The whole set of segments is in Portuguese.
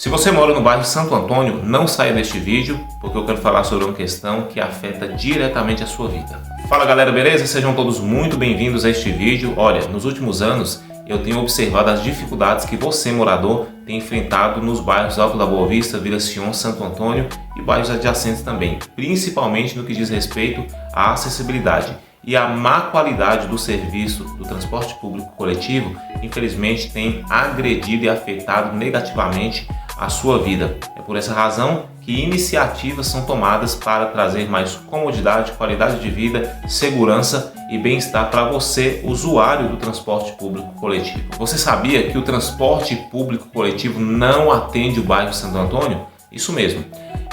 Se você mora no bairro Santo Antônio, não saia deste vídeo, porque eu quero falar sobre uma questão que afeta diretamente a sua vida. Fala galera, beleza? Sejam todos muito bem-vindos a este vídeo. Olha, nos últimos anos eu tenho observado as dificuldades que você, morador, tem enfrentado nos bairros Alto da Boa Vista, Vila Sion, Santo Antônio e bairros adjacentes também, principalmente no que diz respeito à acessibilidade. E a má qualidade do serviço do transporte público coletivo, infelizmente, tem agredido e afetado negativamente a sua vida. É por essa razão que iniciativas são tomadas para trazer mais comodidade, qualidade de vida, segurança e bem-estar para você, usuário do transporte público coletivo. Você sabia que o transporte público coletivo não atende o bairro Santo Antônio? Isso mesmo.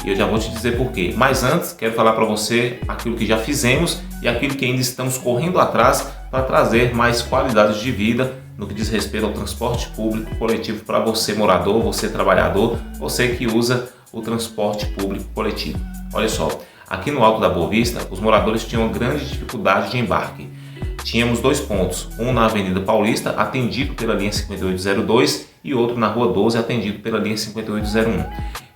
E eu já vou te dizer por quê. Mas antes, quero falar para você aquilo que já fizemos e aquilo que ainda estamos correndo atrás para trazer mais qualidade de vida no que diz respeito ao transporte público coletivo para você, morador, você, trabalhador, você que usa o transporte público coletivo. Olha só, aqui no Alto da Boa Vista, os moradores tinham grande dificuldade de embarque. Tínhamos dois pontos, um na Avenida Paulista, atendido pela linha 5802, e outro na Rua 12, atendido pela linha 5801.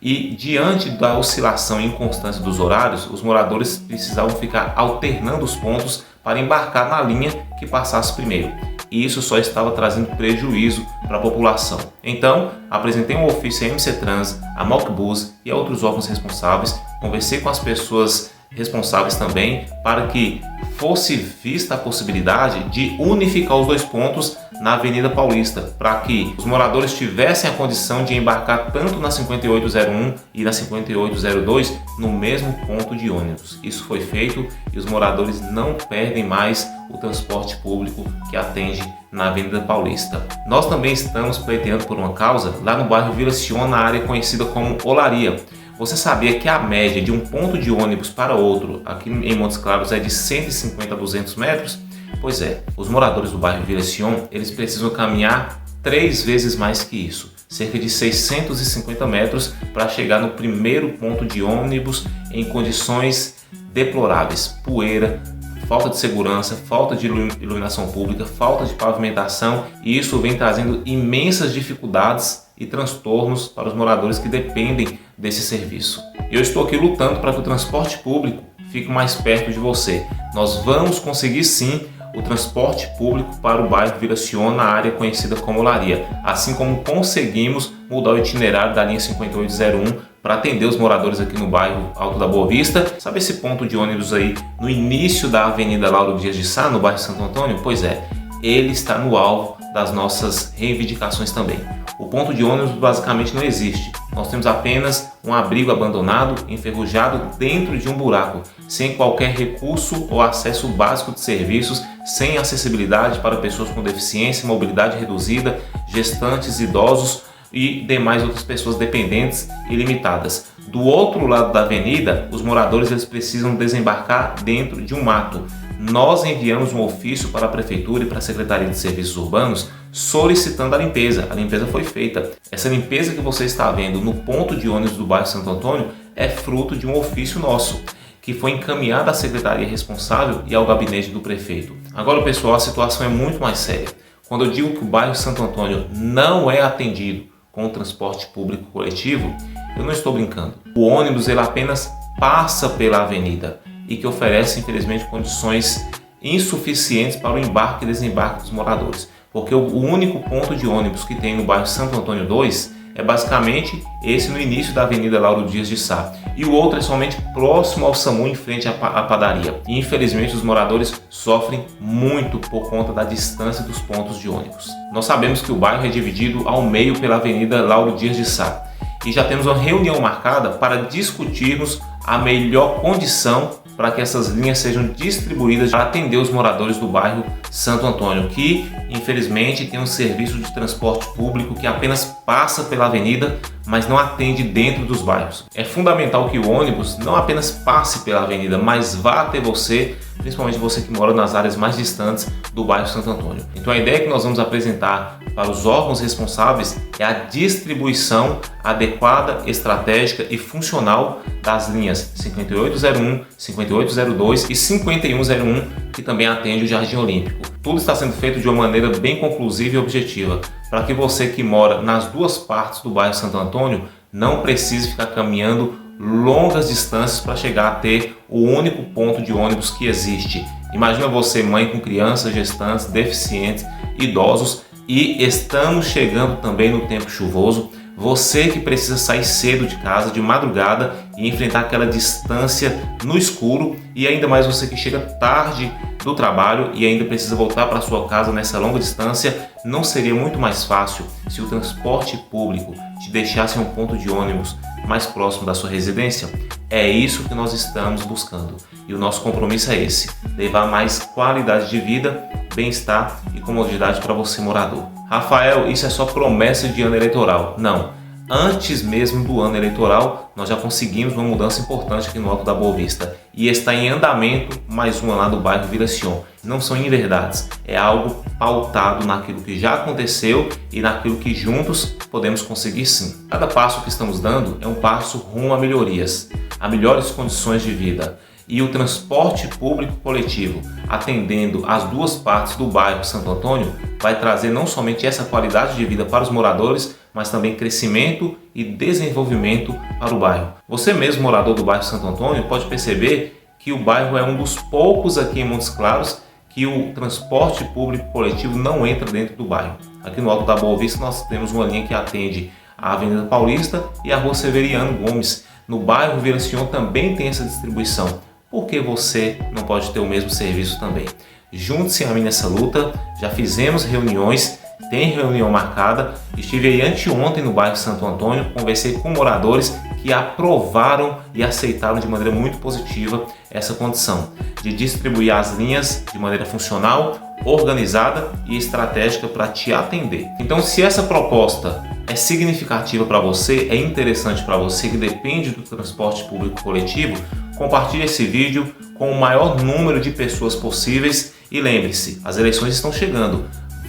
E diante da oscilação e inconstância dos horários, os moradores precisavam ficar alternando os pontos para embarcar na linha que passasse primeiro. E isso só estava trazendo prejuízo para a população. Então, apresentei um ofício à MC Trans, à Malcbus e a outros órgãos responsáveis, conversei com as pessoas responsáveis também para que fosse vista a possibilidade de unificar os dois pontos na Avenida Paulista, para que os moradores tivessem a condição de embarcar tanto na 5801 e na 5802 no mesmo ponto de ônibus. Isso foi feito e os moradores não perdem mais o transporte público que atende na Avenida Paulista. Nós também estamos pleiteando por uma causa lá no bairro Vila Sion, na área conhecida como Olaria. Você sabia que a média de um ponto de ônibus para outro aqui em Montes Claros é de 150 a 200 metros? Pois é, os moradores do bairro Vila Sion, eles precisam caminhar 3 vezes mais que isso, cerca de 650 metros para chegar no primeiro ponto de ônibus em condições deploráveis, poeira, falta de segurança, falta de iluminação pública, falta de pavimentação, e isso vem trazendo imensas dificuldades e transtornos para os moradores que dependem desse serviço. Eu estou aqui lutando para que o transporte público fique mais perto de você. Nós vamos conseguir sim o transporte público para o bairro Vila Sion, na área conhecida como Olaria, assim como conseguimos mudar o itinerário da linha 5801 para atender os moradores aqui no bairro Alto da Boa Vista. Sabe esse ponto de ônibus aí no início da Avenida Lauro Dias de Sá, no bairro Santo Antônio? Pois é, ele está no alvo das nossas reivindicações também. O ponto de ônibus basicamente não existe. Nós temos apenas um abrigo abandonado, enferrujado dentro de um buraco, sem qualquer recurso ou acesso básico de serviços, sem acessibilidade para pessoas com deficiência, mobilidade reduzida, gestantes, idosos e demais outras pessoas dependentes e limitadas. Do outro lado da avenida, os moradores eles precisam desembarcar dentro de um mato. Nós enviamos um ofício para a Prefeitura e para a Secretaria de Serviços Urbanos solicitando a limpeza. A limpeza foi feita. Essa limpeza que você está vendo no ponto de ônibus do bairro Santo Antônio é fruto de um ofício nosso, que foi encaminhado à secretaria responsável e ao gabinete do prefeito. Agora, pessoal, a situação é muito mais séria. Quando eu digo que o bairro Santo Antônio não é atendido com o transporte público coletivo, eu não estou brincando. O ônibus ele apenas passa pela avenida e que oferece, infelizmente, condições insuficientes para o embarque e desembarque dos moradores. Porque o único ponto de ônibus que tem no bairro Santo Antônio 2 é basicamente esse no início da Avenida Lauro Dias de Sá. E o outro é somente próximo ao SAMU, em frente à padaria. E infelizmente os moradores sofrem muito por conta da distância dos pontos de ônibus. Nós sabemos que o bairro é dividido ao meio pela Avenida Lauro Dias de Sá. E já temos uma reunião marcada para discutirmos a melhor condição para que essas linhas sejam distribuídas para atender os moradores do bairro Santo Antônio, que infelizmente tem um serviço de transporte público que apenas passa pela avenida, mas não atende dentro dos bairros. É fundamental que o ônibus não apenas passe pela avenida, mas vá até você principalmente você que mora nas áreas mais distantes do bairro Santo Antônio. Então a ideia que nós vamos apresentar para os órgãos responsáveis é a distribuição adequada, estratégica e funcional das linhas 5801, 5802 e 5101, que também atende o Jardim Olímpico. Tudo está sendo feito de uma maneira bem conclusiva e objetiva, para que você que mora nas duas partes do bairro Santo Antônio não precise ficar caminhando longas distâncias para chegar a ter o único ponto de ônibus que existe. Imagina você, mãe com crianças, gestantes, deficientes, idosos, e estamos chegando também no tempo chuvoso. Você que precisa sair cedo de casa, de madrugada, e enfrentar aquela distância no escuro, e ainda mais você que chega tarde do trabalho e ainda precisa voltar para sua casa nessa longa distância, não seria muito mais fácil se o transporte público te deixasse em um ponto de ônibus mais próximo da sua residência? É isso que nós estamos buscando, e o nosso compromisso é esse: levar mais qualidade de vida, bem-estar e comodidade para você morador. Rafael, isso é só promessa de ano eleitoral. Não, antes mesmo do ano eleitoral nós já conseguimos uma mudança importante aqui no Alto da Boa Vista, e está em andamento mais uma lá do bairro Vila Sion. Não são inverdades, é algo pautado naquilo que já aconteceu e naquilo que juntos podemos conseguir sim. Cada passo que estamos dando é um passo rumo a melhorias, a melhores condições de vida. E o transporte público coletivo, atendendo as duas partes do bairro Santo Antônio, vai trazer não somente essa qualidade de vida para os moradores, mas também crescimento e desenvolvimento para o bairro. Você mesmo, morador do bairro Santo Antônio, pode perceber que o bairro é um dos poucos aqui em Montes Claros que o transporte público coletivo não entra dentro do bairro. Aqui no Alto da Boa Vista nós temos uma linha que atende a Avenida Paulista e a Rua Severiano Gomes. No bairro Vila Sion também tem essa distribuição. Por que você não pode ter o mesmo serviço também? Junte-se a mim nessa luta, já fizemos reuniões, tem reunião marcada. Estive aí anteontem no bairro Santo Antônio, conversei com moradores que aprovaram e aceitaram de maneira muito positiva essa condição de distribuir as linhas de maneira funcional, organizada e estratégica para te atender. Então, se essa proposta é significativa para você, é interessante para você que depende do transporte público coletivo, compartilhe esse vídeo com o maior número de pessoas possíveis e lembre-se, as eleições estão chegando.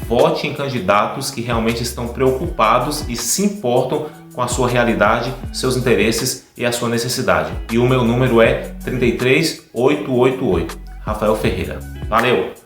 Vote em candidatos que realmente estão preocupados e se importam com a sua realidade, seus interesses e a sua necessidade. E o meu número é 33888. Rafael Ferreira. Valeu!